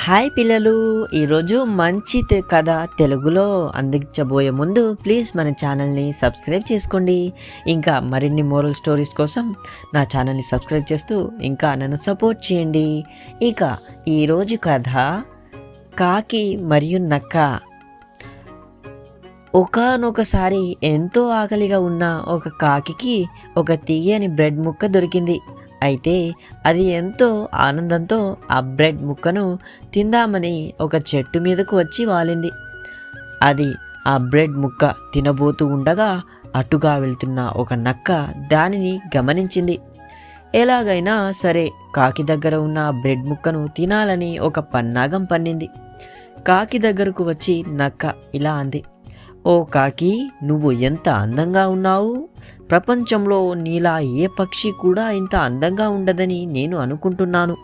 Hi పిల్లలు, ఈరోజు మంచి కథ తెలుగులో అందించబోయే ముందు ప్లీజ్ మన ఛానల్ని సబ్స్క్రైబ్ చేసుకోండి. ఇంకా మరిన్ని మోరల్ స్టోరీస్ కోసం నా ఛానల్ని సబ్స్క్రైబ్ చేస్తూ ఇంకా నన్ను సపోర్ట్ చేయండి. ఇక ఈరోజు కథ కాకి మరియు నక్క. ఒకానొకసారి ఎంతో ఆకలిగా ఉన్న ఒక కాకికి ఒక తీయని బ్రెడ్ ముక్క దొరికింది. అయితే అది ఎంతో ఆనందంతో ఆ బ్రెడ్ ముక్కను తిందామని ఒక చెట్టు మీదకు వచ్చి వాలింది. అది ఆ బ్రెడ్ ముక్క తినబోతూ ఉండగా అటుగా వెళ్తున్న ఒక నక్క దానిని గమనించింది. ఎలాగైనా సరే కాకి దగ్గర ఉన్న ఆ బ్రెడ్ ముక్కను తినాలని ఒక పన్నాగం పన్నింది. కాకి దగ్గరకు వచ్చి నక్క ఇలా అంది, ఓ కాకి, నువ్వు ఎంత అందంగా ఉన్నావు. ప్రపంచంలో నీలా ఏ పక్షి కూడా ఇంత అందంగా ఉండదని నేను అనుకుంటున్నాను.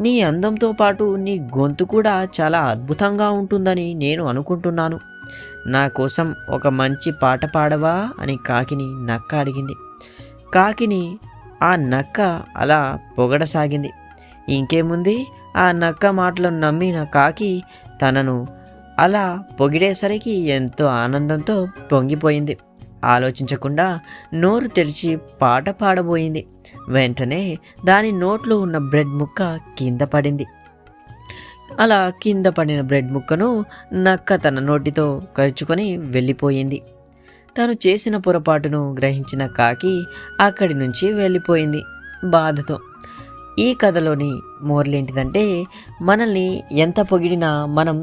నీ అందంతో పాటు నీ గొంతు కూడా చాలా అద్భుతంగా ఉంటుందని నేను అనుకుంటున్నాను. నా కోసం ఒక మంచి పాట పాడవా అని కాకిని నక్క అడిగింది. కాకిని ఆ నక్క అలా పొగడసాగింది. ఇంకేముంది, ఆ నక్క మాటలను నమ్మిన కాకి తనను అలా పొగిడేసరికి ఎంతో ఆనందంతో పొంగిపోయింది. ఆలోచించకుండా నోరు తెరిచి పాట పాడబోయింది. వెంటనే దాని నోట్లో ఉన్న బ్రెడ్ ముక్క కింద పడింది. అలా కింద పడిన బ్రెడ్ ముక్కను నక్క తన నోటితో కరుచుకొని వెళ్ళిపోయింది. తను చేసిన పొరపాటును గ్రహించిన కాకి అక్కడి నుంచి వెళ్ళిపోయింది బాధతో. ఈ కథలోని మోరల్ ఏంటిదంటే, మనల్ని ఎంత పొగిడినా మనం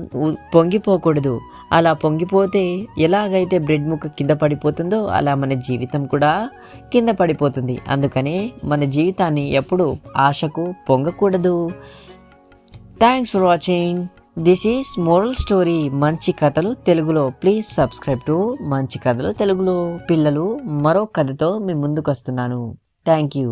పొంగిపోకూడదు. అలా పొంగిపోతే ఎలాగైతే బ్రెడ్ ముక్క కింద పడిపోతుందో అలా మన జీవితం కూడా కింద పడిపోతుంది. అందుకనే మన జీవితాన్ని ఎప్పుడు ఆశకు పొంగకూడదు. Thanks for watching. This is moral story మంచి కథలు తెలుగులో. ప్లీజ్ సబ్స్క్రైబ్ టు మంచి కథలు తెలుగులో. పిల్లలు, మరో కథతో మీ ముందుకు వస్తున్నాను. Thank you.